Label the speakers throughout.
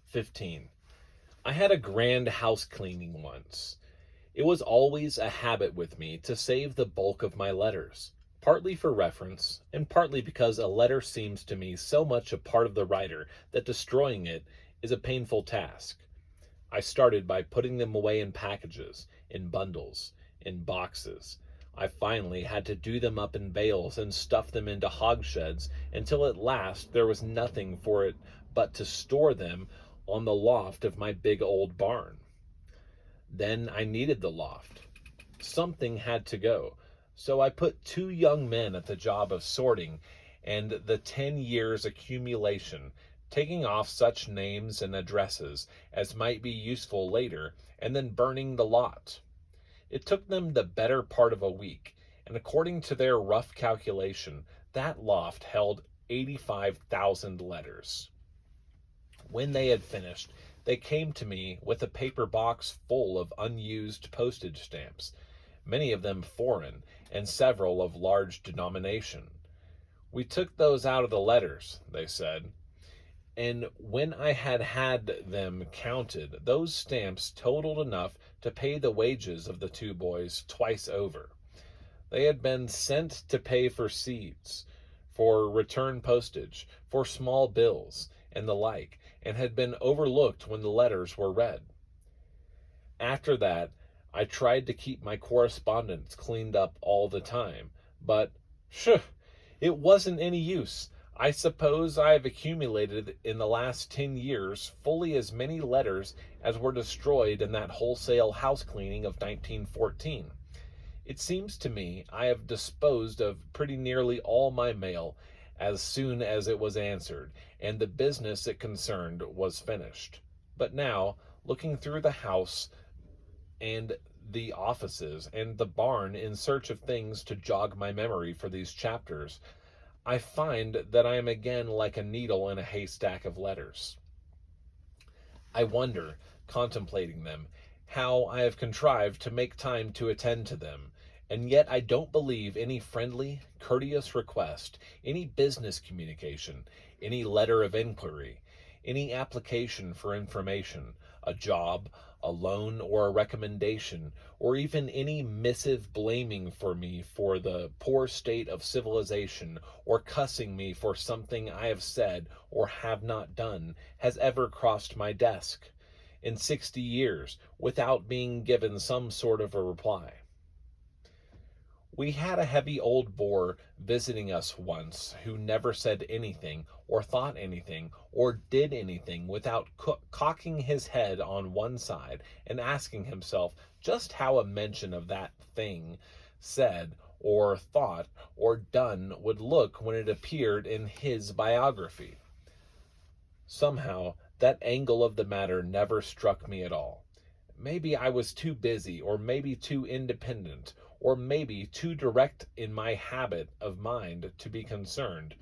Speaker 1: 15. I had a grand house cleaning once. It was always a habit with me to save the bulk of my letters, partly for reference, and partly because a letter seems to me so much a part of the writer that destroying it is a painful task. I started by putting them away in packages, in bundles, in boxes. I finally had to do them up in bales and stuff them into hogsheads until at last there was nothing for it but to store them on the loft of my big old barn. Then I needed the loft. Something had to go. So I put two young men at the job of sorting and the 10 years accumulation, taking off such names and addresses as might be useful later, and then burning the lot. It took them the better part of a week, and according to their rough calculation, that loft held 85,000 letters. When they had finished, they came to me with a paper box full of unused postage stamps, many of them foreign, and several of large denomination. We took those out of the letters, they said, and when I had them counted, those stamps totaled enough to pay the wages of the two boys twice over. They had been sent to pay for seeds, for return postage, for small bills, and the like, and had been overlooked when the letters were read. After that, I tried to keep my correspondence cleaned up all the time, but, phew, it wasn't any use. I suppose I have accumulated in the last 10 years fully as many letters as were destroyed in that wholesale house cleaning of 1914. It seems to me I have disposed of pretty nearly all my mail as soon as it was answered, and the business it concerned was finished. But now, looking through the house and the offices and the barn in search of things to jog my memory for these chapters, I find that I am again like a needle in a haystack of letters. I wonder, contemplating them, how I have contrived to make time to attend to them, and yet I don't believe any friendly, courteous request, any business communication, any letter of inquiry, any application for information, a job, a loan, or a recommendation, or even any missive blaming for me for the poor state of civilization, or cussing me for something I have said or have not done, has ever crossed my desk in 60 years without being given some sort of a reply. We had a heavy old bore visiting us once who never said anything or thought anything or did anything without cocking his head on one side and asking himself just how a mention of that thing said or thought or done would look when it appeared in his biography. Somehow, that angle of the matter never struck me at all. Maybe I was too busy, or maybe too independent, or maybe too direct in my habit of mind to be concerned.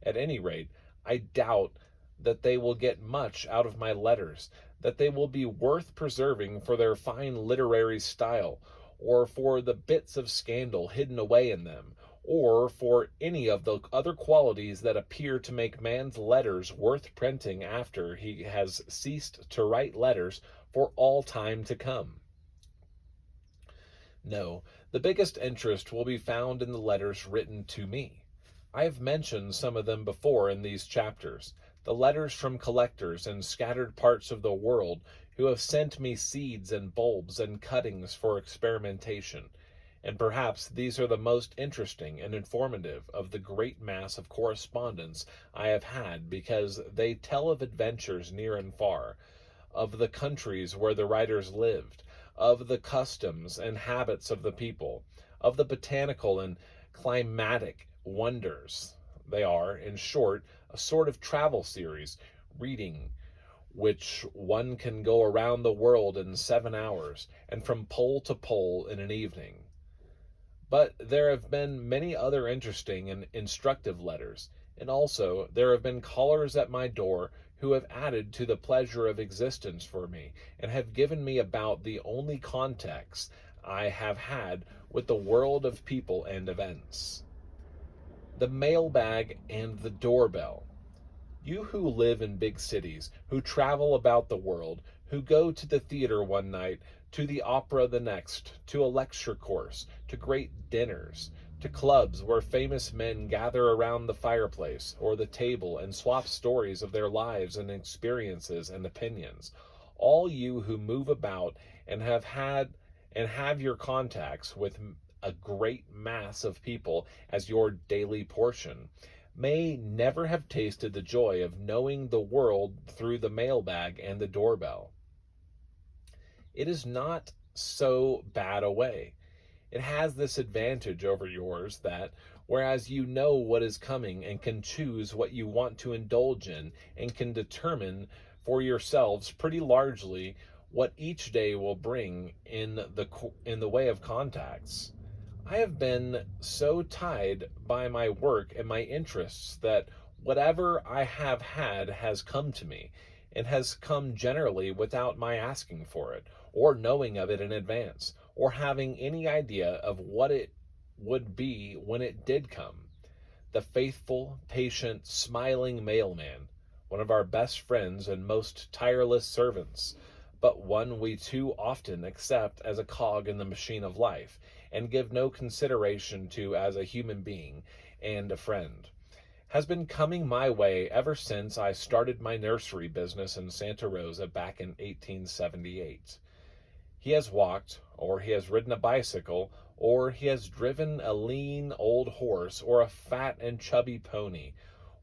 Speaker 1: At any rate, I doubt that they will get much out of my letters, that they will be worth preserving for their fine literary style, or for the bits of scandal hidden away in them, or for any of the other qualities that appear to make man's letters worth printing after he has ceased to write letters for all time to come. No, the biggest interest will be found in the letters written to me. I have mentioned some of them before in these chapters, the letters from collectors in scattered parts of the world who have sent me seeds and bulbs and cuttings for experimentation, and perhaps these are the most interesting and informative of the great mass of correspondence I have had because they tell of adventures near and far, of the countries where the writers lived, of the customs and habits of the people, of the botanical and climatic wonders. They are, in short, a sort of travel series, reading which one can go around the world in 7 hours, and from pole to pole in an evening. But there have been many other interesting and instructive letters, and also there have been callers at my door who have added to the pleasure of existence for me, and have given me about the only contacts I have had with the world of people and events. The mailbag and the doorbell. You who live in big cities, who travel about the world, who go to the theater one night, to the opera the next, to a lecture course, to great dinners, to clubs where famous men gather around the fireplace or the table and swap stories of their lives and experiences and opinions. All you who move about and have your contacts with a great mass of people as your daily portion may never have tasted the joy of knowing the world through the mailbag and the doorbell. It is not so bad a way. It has this advantage over yours that, whereas you know what is coming and can choose what you want to indulge in and can determine for yourselves pretty largely what each day will bring in the way of contacts. I have been so tied by my work and my interests that whatever I have had has come to me, and has come generally without my asking for it, or knowing of it in advance, or having any idea of what it would be when it did come. The faithful, patient, smiling mailman, one of our best friends and most tireless servants, but one we too often accept as a cog in the machine of life, and give no consideration to as a human being and a friend, has been coming my way ever since I started my nursery business in Santa Rosa back in 1878. He has walked, or he has ridden a bicycle, or he has driven a lean old horse, or a fat and chubby pony,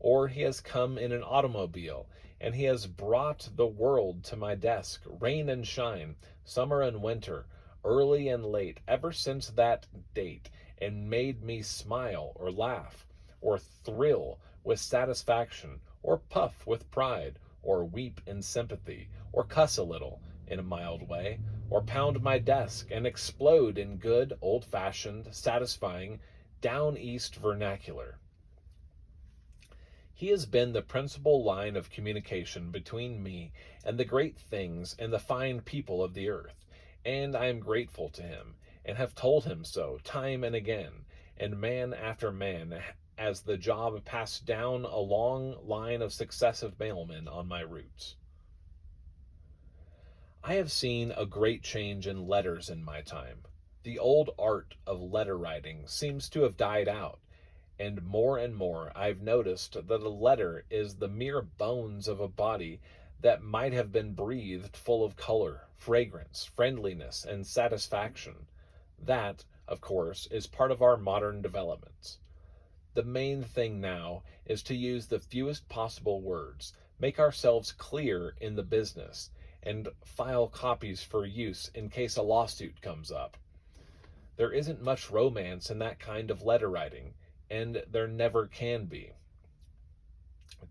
Speaker 1: or he has come in an automobile, and he has brought the world to my desk, rain and shine, summer and winter, early and late, ever since that date, and made me smile or laugh, or thrill with satisfaction, or puff with pride, or weep in sympathy, or cuss a little in a mild way, or pound my desk and explode in good, old-fashioned, satisfying, down-east vernacular. He has been the principal line of communication between me and the great things and the fine people of the earth, and I am grateful to him, and have told him so time and again, and man after man, as the job passed down a long line of successive mailmen on my route. I have seen a great change in letters in my time. The old art of letter writing seems to have died out, and more I've noticed that a letter is the mere bones of a body that might have been breathed full of color, fragrance, friendliness, and satisfaction. That, of course, is part of our modern developments. The main thing now is to use the fewest possible words, make ourselves clear in the business, and file copies for use in case a lawsuit comes up. There isn't much romance in that kind of letter writing, and there never can be.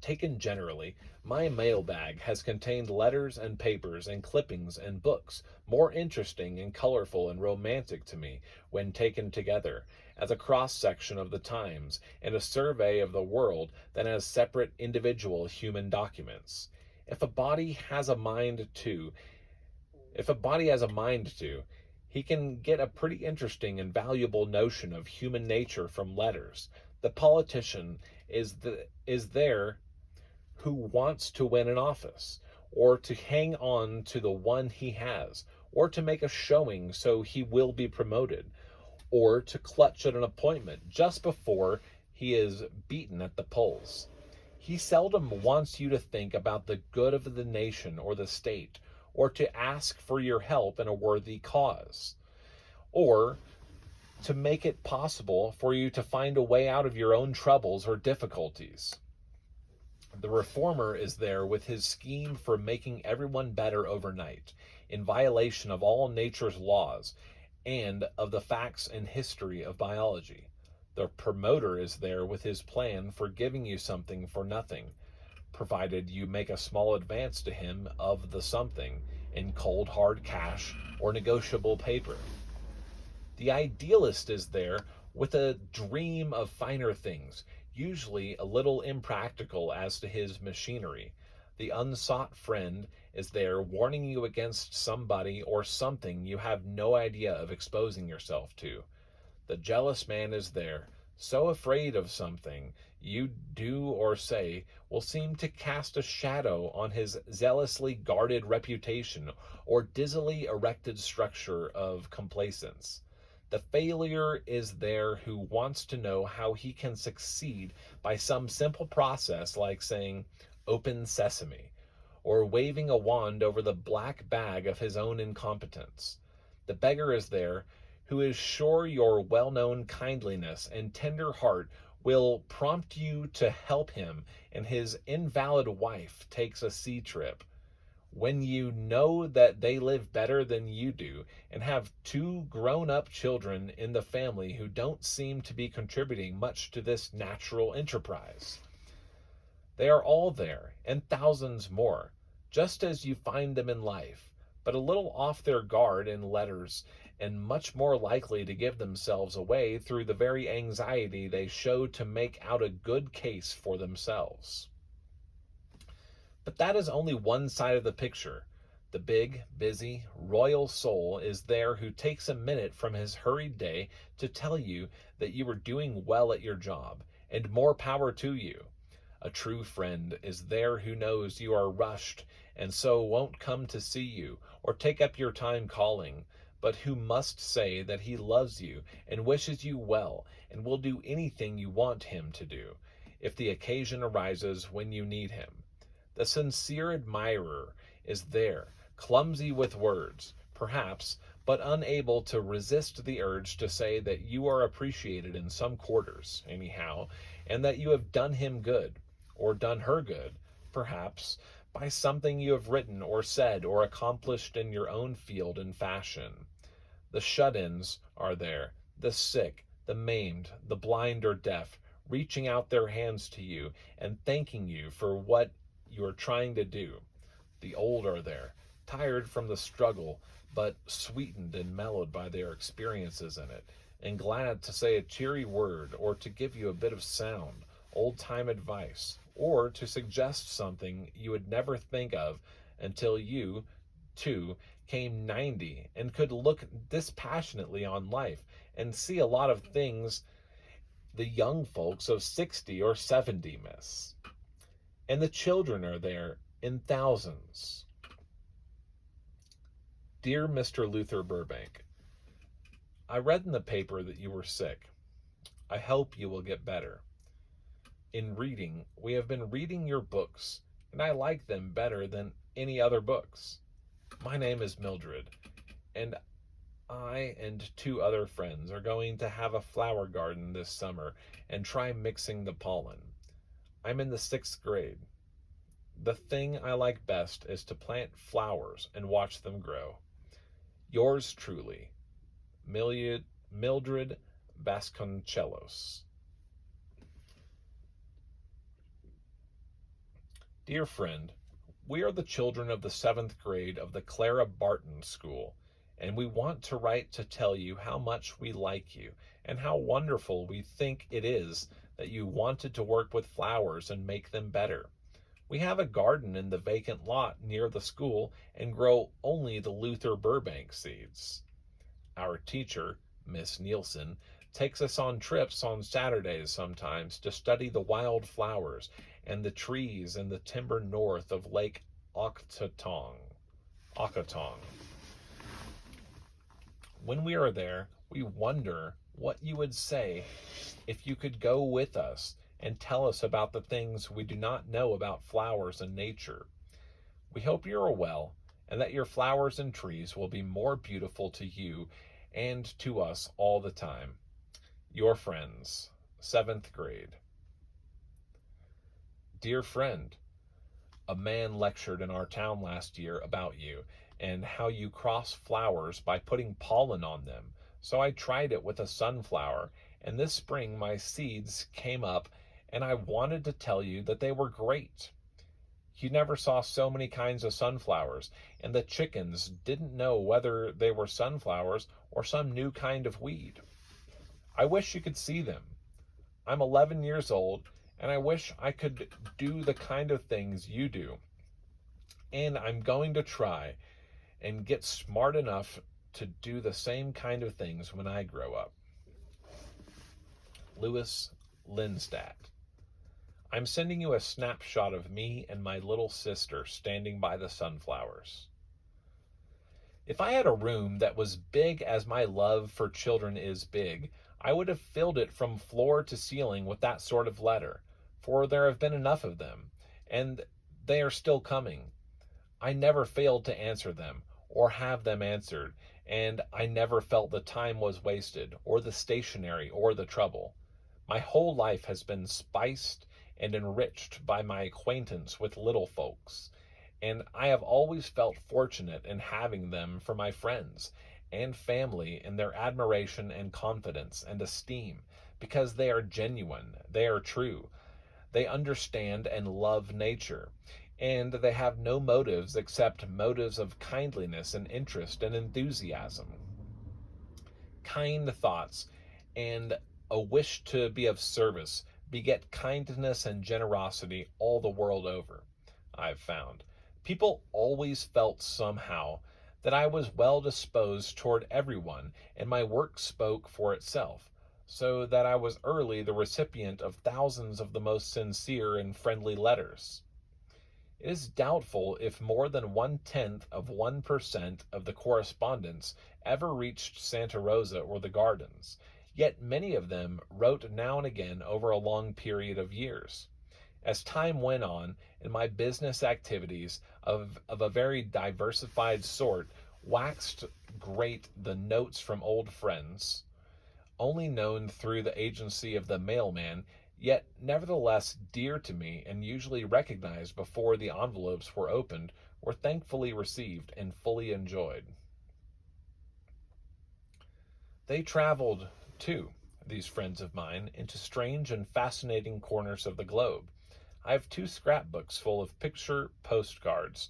Speaker 1: Taken generally, my mailbag has contained letters and papers and clippings and books more interesting and colorful and romantic to me when taken together as a cross-section of the times and a survey of the world than as separate individual human documents. If a body has a mind to, if a body has a mind to, he can get a pretty interesting and valuable notion of human nature from letters. The politician is there who wants to win an office, or to hang on to the one he has, or to make a showing so he will be promoted, or to clutch at an appointment just before he is beaten at the polls. He seldom wants you to think about the good of the nation or the state, or to ask for your help in a worthy cause, or to make it possible for you to find a way out of your own troubles or difficulties. The reformer is there with his scheme for making everyone better overnight, in violation of all nature's laws and of the facts and history of biology. The promoter is there with his plan for giving you something for nothing, provided you make a small advance to him of the something in cold hard cash or negotiable paper. The idealist is there with a dream of finer things, usually a little impractical as to his machinery. The unsought friend is there warning you against somebody or something you have no idea of exposing yourself to. The jealous man is there, so afraid of something you do or say will seem to cast a shadow on his zealously guarded reputation or dizzily erected structure of complacence. The failure is there who wants to know how he can succeed by some simple process like saying, "Open sesame," or waving a wand over the black bag of his own incompetence. The beggar is there who is sure your well known kindliness and tender heart will prompt you to help him and his invalid wife takes a sea trip, when you know that they live better than you do and have two grown up children in the family who don't seem to be contributing much to this natural enterprise. They are all there, and thousands more, just as you find them in life, but a little off their guard in letters and much more likely to give themselves away through the very anxiety they show to make out a good case for themselves. But that is only one side of the picture. The big, busy, royal soul is there who takes a minute from his hurried day to tell you that you are doing well at your job, and more power to you. A true friend is there who knows you are rushed and so won't come to see you or take up your time calling, but who must say that he loves you and wishes you well and will do anything you want him to do, if the occasion arises when you need him. The sincere admirer is there, clumsy with words, perhaps, but unable to resist the urge to say that you are appreciated in some quarters, anyhow, and that you have done him good, or done her good, perhaps, by something you have written or said or accomplished in your own field and fashion. The shut-ins are there, the sick, the maimed, the blind or deaf, reaching out their hands to you and thanking you for what you are trying to do. The old are there, tired from the struggle, but sweetened and mellowed by their experiences in it, and glad to say a cheery word or to give you a bit of sound, old-time advice, or to suggest something you would never think of until you, too, came 90 and could look dispassionately on life and see a lot of things the young folks of 60 or 70 miss. And the children are there in thousands. Dear Mr. Luther Burbank, I read in the paper that you were sick. I hope you will get better. In reading, we have been reading your books, and I like them better than any other books. My name is Mildred, and I and two other friends are going to have a flower garden this summer and try mixing the pollen. I'm in the 6th grade. The thing I like best is to plant flowers and watch them grow. Yours truly, Mildred Vasconcelos. Dear friend, we are the children of the 7th grade of the Clara Barton School, and we want to write to tell you how much we like you and how wonderful we think it is that you wanted to work with flowers and make them better. We have a garden in the vacant lot near the school and grow only the Luther Burbank seeds. Our teacher, Miss Nielsen, takes us on trips on Saturdays sometimes to study the wild flowers and the trees and the timber north of Lake Okatong. When we are there, we wonder what you would say if you could go with us and tell us about the things we do not know about flowers and nature. We hope you are well and that your flowers and trees will be more beautiful to you and to us all the time. Your friends, 7th grade. Dear friend, a man lectured in our town last year about you and how you cross flowers by putting pollen on them. So I tried it with a sunflower, and this spring my seeds came up, and I wanted to tell you that they were great. You never saw so many kinds of sunflowers, and the chickens didn't know whether they were sunflowers or some new kind of weed. I wish you could see them. I'm 11 years old, and I wish I could do the kind of things you do. And I'm going to try and get smart enough to do the same kind of things when I grow up. Louis Lindstadt. I'm sending you a snapshot of me and my little sister standing by the sunflowers. If I had a room that was big as my love for children is big, I would have filled it from floor to ceiling with that sort of letter, for there have been enough of them, and they are still coming. I never failed to answer them, or have them answered, and I never felt the time was wasted, or the stationery, or the trouble. My whole life has been spiced and enriched by my acquaintance with little folks, and I have always felt fortunate in having them for my friends and family in their admiration and confidence and esteem, because they are genuine, they are true, they understand and love nature, and they have no motives except motives of kindliness and interest and enthusiasm. Kind thoughts and a wish to be of service beget kindness and generosity all the world over, I've found. People always felt somehow that I was well disposed toward everyone, and my work spoke for itself, so that I was early the recipient of thousands of the most sincere and friendly letters. It is doubtful if more than 1/10 of 1% of the correspondence ever reached Santa Rosa or the gardens, yet many of them wrote now and again over a long period of years. As time went on, and my business activities of a very diversified sort waxed great, the notes from old friends, only known through the agency of the mailman, yet nevertheless dear to me and usually recognized before the envelopes were opened, were thankfully received and fully enjoyed. They traveled, too, these friends of mine, into strange and fascinating corners of the globe. I have 2 scrapbooks full of picture postcards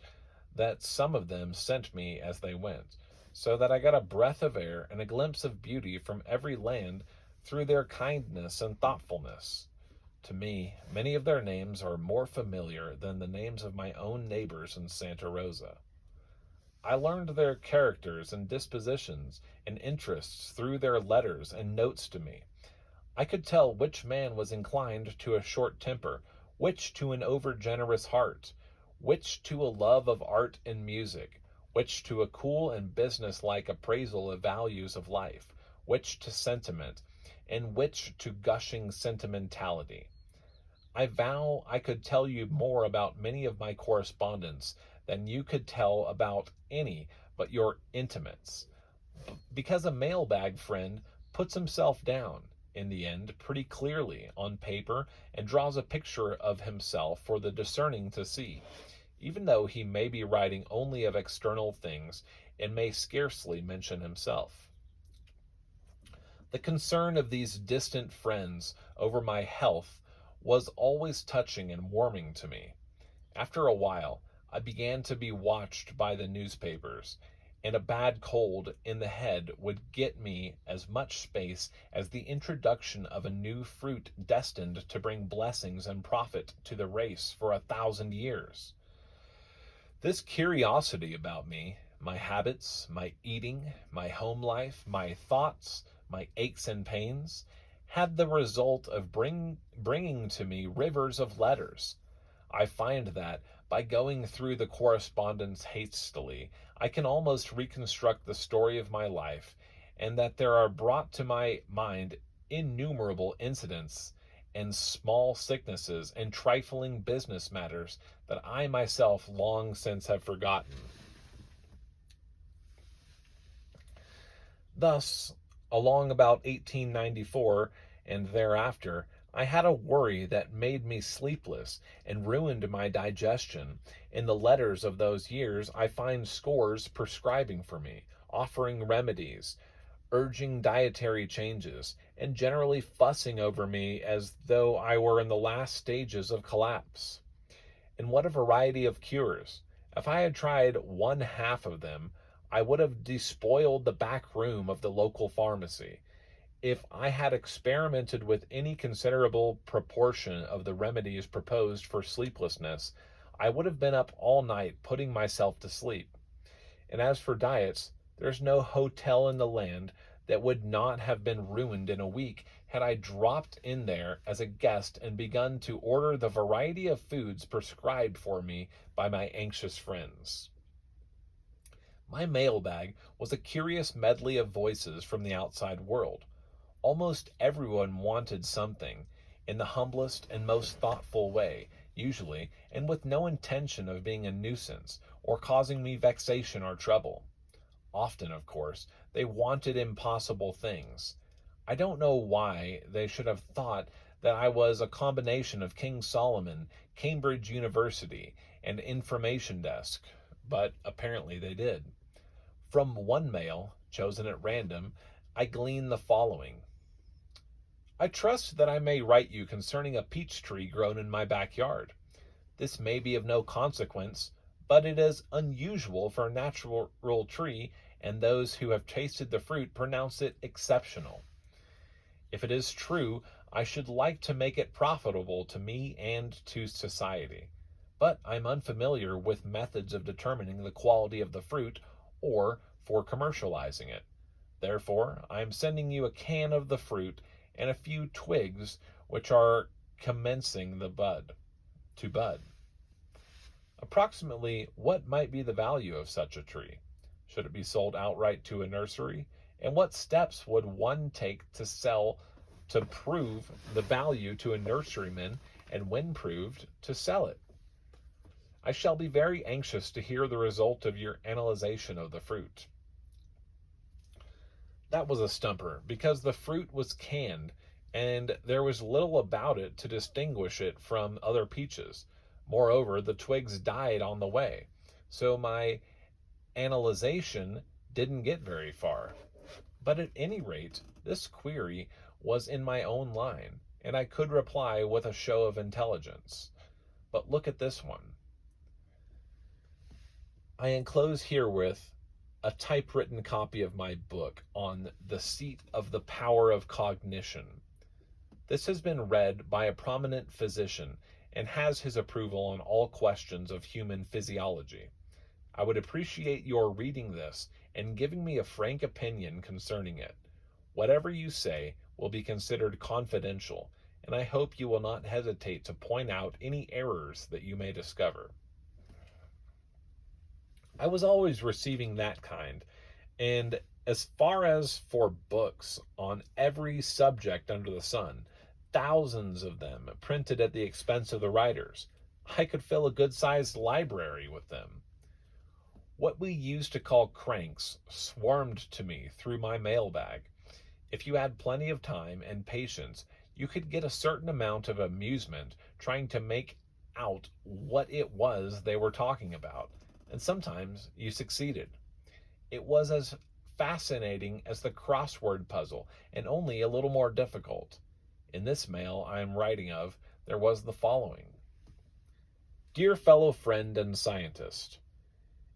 Speaker 1: that some of them sent me as they went, so that I got a breath of air and a glimpse of beauty from every land through their kindness and thoughtfulness. To me, many of their names are more familiar than the names of my own neighbors in Santa Rosa. I learned their characters and dispositions and interests through their letters and notes to me. I could tell which man was inclined to a short temper, which to an over-generous heart, which to a love of art and music, which to a cool and business-like appraisal of values of life, which to sentiment, and which to gushing sentimentality. I vow I could tell you more about many of my correspondents than you could tell about any but your intimates, because a mailbag friend puts himself down, in the end, pretty clearly on paper and draws a picture of himself for the discerning to see, even though he may be writing only of external things and may scarcely mention himself. The concern of these distant friends over my health was always touching and warming to me. After a while, I began to be watched by the newspapers, and a bad cold in the head would get me as much space as the introduction of a new fruit destined to bring blessings and profit to the race for 1,000 years. This curiosity about me, my habits, my eating, my home life, my thoughts, my aches and pains, had the result of bringing to me rivers of letters. I find that, by going through the correspondence hastily, I can almost reconstruct the story of my life, and that there are brought to my mind innumerable incidents and small sicknesses and trifling business matters that I myself long since have forgotten. Thus, along about 1894 and thereafter, I had a worry that made me sleepless and ruined my digestion. In the letters of those years, I find scores prescribing for me, offering remedies, urging dietary changes, and generally fussing over me as though I were in the last stages of collapse. And what a variety of cures! If I had tried one half of them, I would have despoiled the back room of the local pharmacy. If I had experimented with any considerable proportion of the remedies proposed for sleeplessness, I would have been up all night putting myself to sleep. And as for diets, there's no hotel in the land that would not have been ruined in a week had I dropped in there as a guest and begun to order the variety of foods prescribed for me by my anxious friends. My mailbag was a curious medley of voices from the outside world. Almost everyone wanted something, in the humblest and most thoughtful way, usually, and with no intention of being a nuisance or causing me vexation or trouble. Often, of course, they wanted impossible things. I don't know why they should have thought that I was a combination of King Solomon, Cambridge University, and information desk, but apparently they did. From one mail, chosen at random, I glean the following. I trust that I may write you concerning a peach tree grown in my backyard. This may be of no consequence, but it is unusual for a natural tree, and those who have tasted the fruit pronounce it exceptional. If it is true, I should like to make it profitable to me and to society. But I'm unfamiliar with methods of determining the quality of the fruit or for commercializing it. Therefore, I am sending you a can of the fruit and a few twigs which are commencing to bud. Approximately what might be the value of such a tree? Should it be sold outright to a nursery? And what steps would one take to prove the value to a nurseryman, and when proved, to sell it? I shall be very anxious to hear the result of your analyzation of the fruit. That was a stumper, because the fruit was canned, and there was little about it to distinguish it from other peaches. Moreover, the twigs died on the way, so my analyzation didn't get very far. But at any rate, this query was in my own line, and I could reply with a show of intelligence. But look at this one. I enclose herewith a typewritten copy of my book on the seat of the power of cognition. This has been read by a prominent physician and has his approval on all questions of human physiology. I would appreciate your reading this and giving me a frank opinion concerning it. Whatever you say will be considered confidential, and I hope you will not hesitate to point out any errors that you may discover. I was always receiving that kind, and as far as for books on every subject under the sun, thousands of them printed at the expense of the writers, I could fill a good-sized library with them. What we used to call cranks swarmed to me through my mailbag. If you had plenty of time and patience, you could get a certain amount of amusement trying to make out what it was they were talking about, and sometimes you succeeded. It was as fascinating as the crossword puzzle, and only a little more difficult. In this mail I am writing of, there was the following. Dear fellow friend and scientist,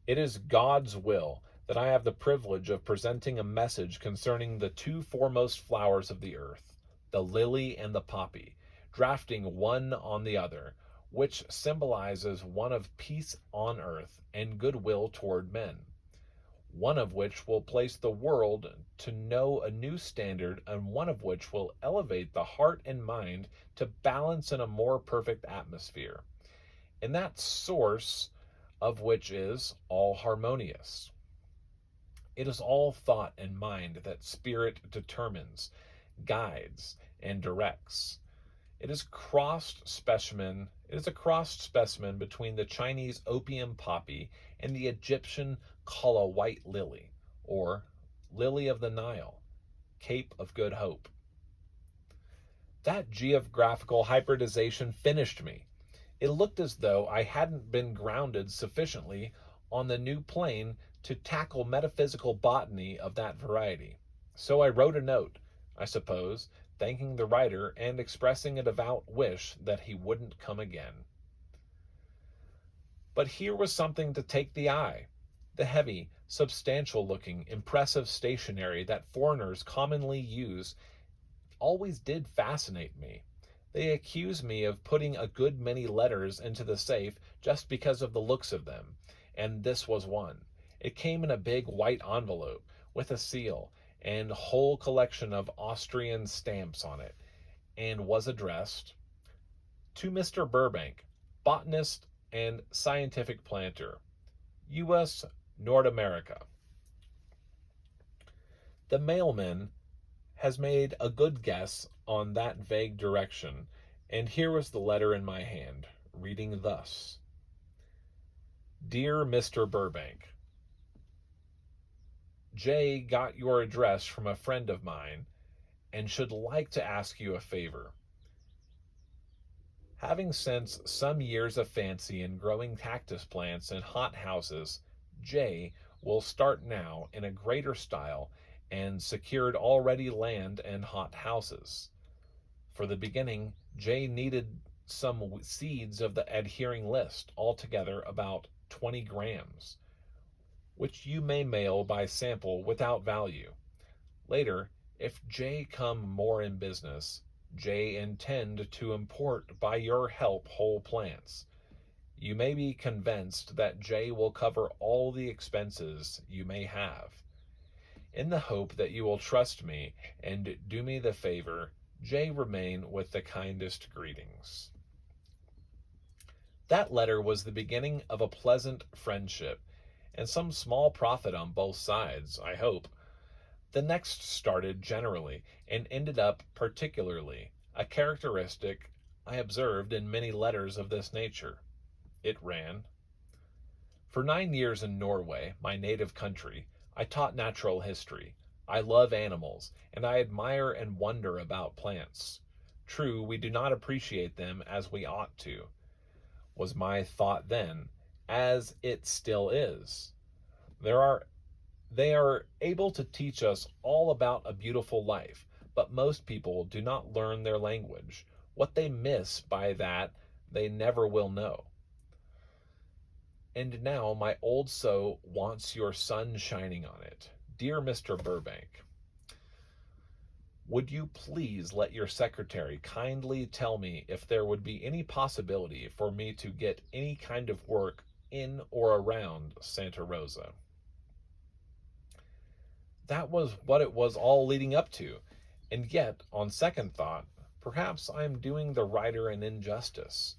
Speaker 1: it is God's will that I have the privilege of presenting a message concerning the two foremost flowers of the earth, the lily and the poppy, drafting one on the other, which symbolizes one of peace on earth and goodwill toward men, one of which will place the world to know a new standard, and one of which will elevate the heart and mind to balance in a more perfect atmosphere, and that source of which is all harmonious. It is all thought and mind that spirit determines, guides, and directs. It is a crossed specimen between the Chinese opium poppy and the Egyptian kala white lily, or lily of the Nile, Cape of Good Hope. That geographical hybridization finished me. It looked as though I hadn't been grounded sufficiently on the new plane to tackle metaphysical botany of that variety. So I wrote a note, I suppose, thanking the writer and expressing a devout wish that he wouldn't come again. But here was something to take the eye. The heavy, substantial-looking, impressive stationery that foreigners commonly use always did fascinate me. They accuse me of putting a good many letters into the safe just because of the looks of them, and this was one. It came in a big white envelope with a seal, and whole collection of Austrian stamps on it, and was addressed to Mr. Burbank, botanist and scientific planter, U.S. North America. The mailman has made a good guess on that vague direction, and here was the letter in my hand, reading thus: Dear Mr. Burbank, Jay got your address from a friend of mine and should like to ask you a favor. Having since some years of fancy in growing cactus plants in hot houses, Jay will start now in a greater style and secured already land and hot houses. For the beginning, Jay needed some seeds of the adhering list, altogether about 20 grams, which you may mail by sample without value. Later, if Jay come more in business, Jay intend to import by your help whole plants. You may be convinced that Jay will cover all the expenses you may have. In the hope that you will trust me and do me the favor, Jay remain with the kindest greetings. That letter was the beginning of a pleasant friendship, and some small profit on both sides, I hope. The next started generally, and ended up particularly, a characteristic I observed in many letters of this nature. It ran: For 9 years in Norway, my native country, I taught natural history. I love animals, and I admire and wonder about plants. True, we do not appreciate them as we ought to, was my thought then, as it still is. They are able to teach us all about a beautiful life, but most people do not learn their language. What they miss by that they never will know. And now my old soul wants your sun shining on it. Dear Mr. Burbank, would you please let your secretary kindly tell me if there would be any possibility for me to get any kind of work in or around Santa Rosa? That was what it was all leading up to, and yet, on second thought, perhaps I am doing the writer an injustice.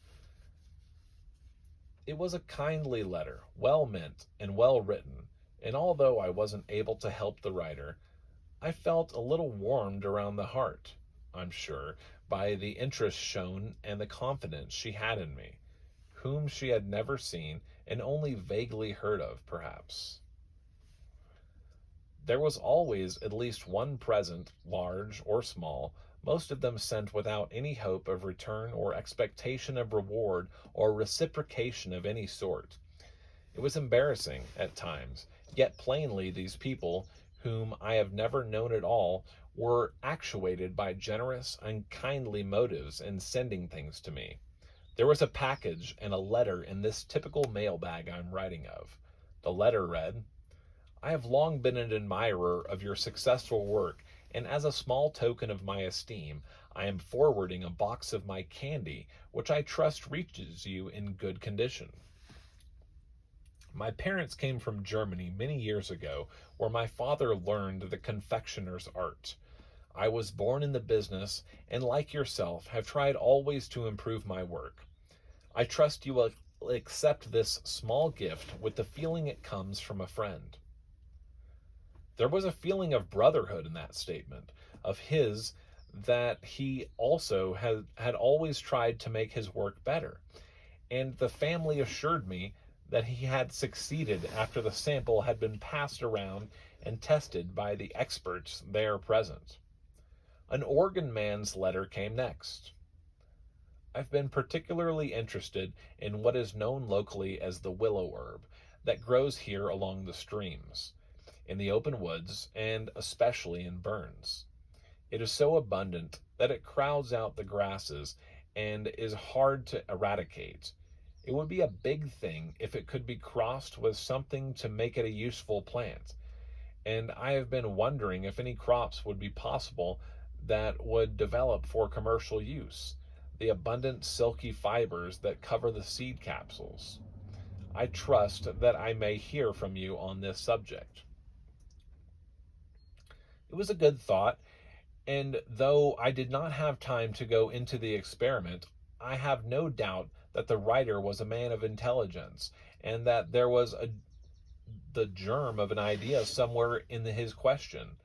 Speaker 1: It was a kindly letter, well meant and well written, and although I wasn't able to help the writer, I felt a little warmed around the heart, I'm sure, by the interest shown and the confidence she had in me, whom she had never seen and only vaguely heard of, perhaps. There was always at least one present, large or small, most of them sent without any hope of return or expectation of reward or reciprocation of any sort. It was embarrassing at times, yet plainly these people, whom I have never known at all, were actuated by generous and kindly motives in sending things to me. There was a package and a letter in this typical mailbag I'm writing of. The letter read: I have long been an admirer of your successful work, and as a small token of my esteem, I am forwarding a box of my candy, which I trust reaches you in good condition. My parents came from Germany many years ago, where my father learned the confectioner's art. I was born in the business, and like yourself, have tried always to improve my work. I trust you will accept this small gift with the feeling it comes from a friend. There was a feeling of brotherhood in that statement of his, that he also had always tried to make his work better, and the family assured me that he had succeeded after the sample had been passed around and tested by the experts there present. An organ man's letter came next. I've been particularly interested in what is known locally as the willow herb that grows here along the streams, in the open woods, and especially in burns. It is so abundant that it crowds out the grasses and is hard to eradicate. It would be a big thing if it could be crossed with something to make it a useful plant, and I have been wondering if any crops would be possible that would develop for commercial use, the abundant silky fibers that cover the seed capsules. I trust that I may hear from you on this subject. It was a good thought, and though I did not have time to go into the experiment, I have no doubt that the writer was a man of intelligence and that there was the germ of an idea somewhere in his question.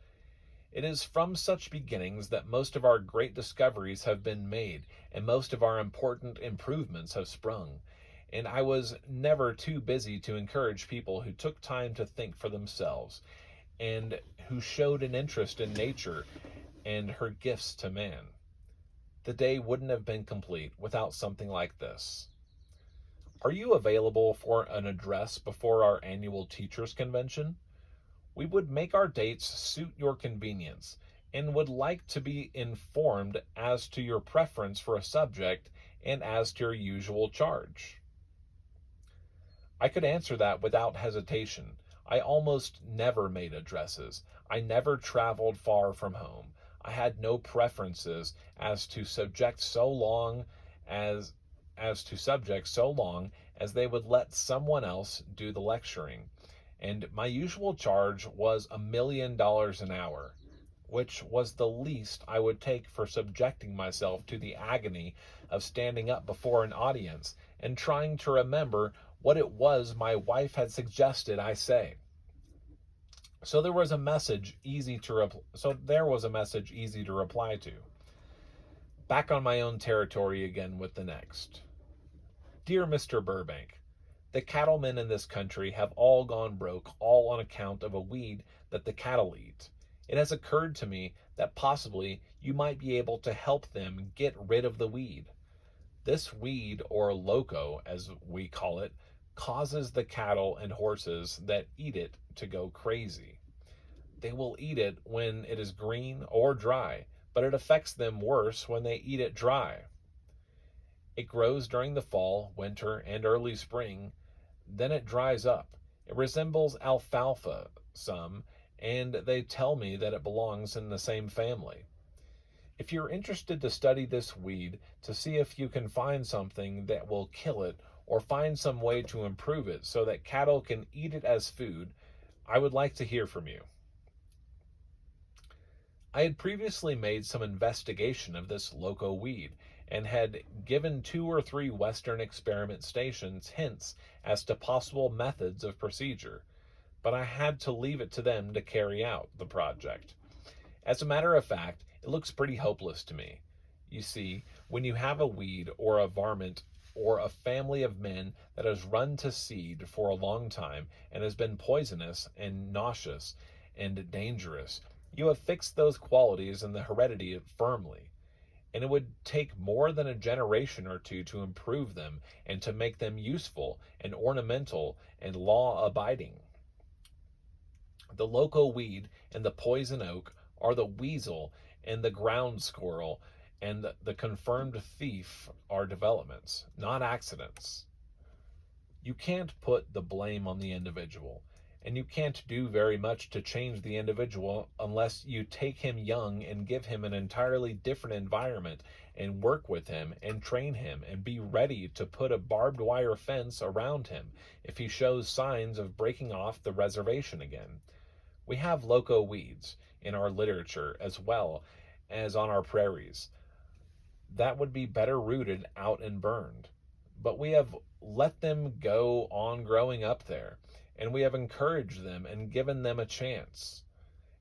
Speaker 1: It is from such beginnings that most of our great discoveries have been made and most of our important improvements have sprung. And I was never too busy to encourage people who took time to think for themselves and who showed an interest in nature and her gifts to man. The day wouldn't have been complete without something like this. Are you available for an address before our annual teachers' convention? We would make our dates suit your convenience and would like to be informed as to your preference for a subject and as to your usual charge. I could answer that without hesitation. I almost never made addresses. I never traveled far from home. I had no preferences as to subjects so long as they would let someone else do the lecturing. And my usual charge was $1 million an hour, which was the least I would take for subjecting myself to the agony of standing up before an audience and trying to remember what it was my wife had suggested I say. So there was a message easy to reply to. Back on my own territory again with the next. Dear Mr. Burbank, the cattlemen in this country have all gone broke, all on account of a weed that the cattle eat. It has occurred to me that possibly you might be able to help them get rid of the weed. This weed, or loco as we call it, causes the cattle and horses that eat it to go crazy. They will eat it when it is green or dry, but it affects them worse when they eat it dry. It grows during the fall, winter, and early spring. Then it dries up. It resembles alfalfa some, and they tell me that it belongs in the same family. If you're interested to study this weed to see if you can find something that will kill it or find some way to improve it so that cattle can eat it as food, I would like to hear from you. I had previously made some investigation of this loco weed and had given 2 or 3 Western experiment stations hints as to possible methods of procedure, but I had to leave it to them to carry out the project. As a matter of fact, it looks pretty hopeless to me. You see, when you have a weed or a varmint or a family of men that has run to seed for a long time and has been poisonous and nauseous and dangerous, you have fixed those qualities in the heredity firmly, and it would take more than a generation or two to improve them and to make them useful and ornamental and law-abiding. The loco weed and the poison oak are the weasel and the ground squirrel, and the confirmed thief are developments, not accidents. You can't put the blame on the individual, and you can't do very much to change the individual unless you take him young and give him an entirely different environment and work with him and train him and be ready to put a barbed wire fence around him if he shows signs of breaking off the reservation again. We have loco weeds in our literature as well as on our prairies that would be better rooted out and burned. But we have let them go on growing up there, and we have encouraged them and given them a chance.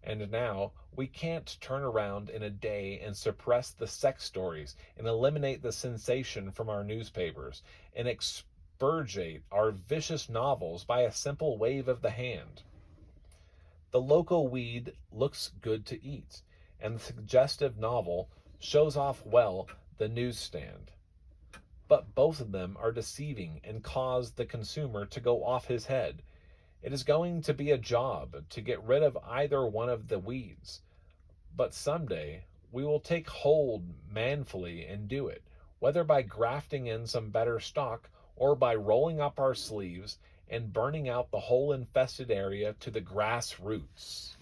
Speaker 1: And now we can't turn around in a day and suppress the sex stories and eliminate the sensation from our newspapers and expurgate our vicious novels by a simple wave of the hand. The loco weed looks good to eat, and the suggestive novel shows off well the newsstand. But both of them are deceiving and cause the consumer to go off his head. It is going to be a job to get rid of either one of the weeds, but someday we will take hold manfully and do it, whether by grafting in some better stock or by rolling up our sleeves and burning out the whole infested area to the grass roots.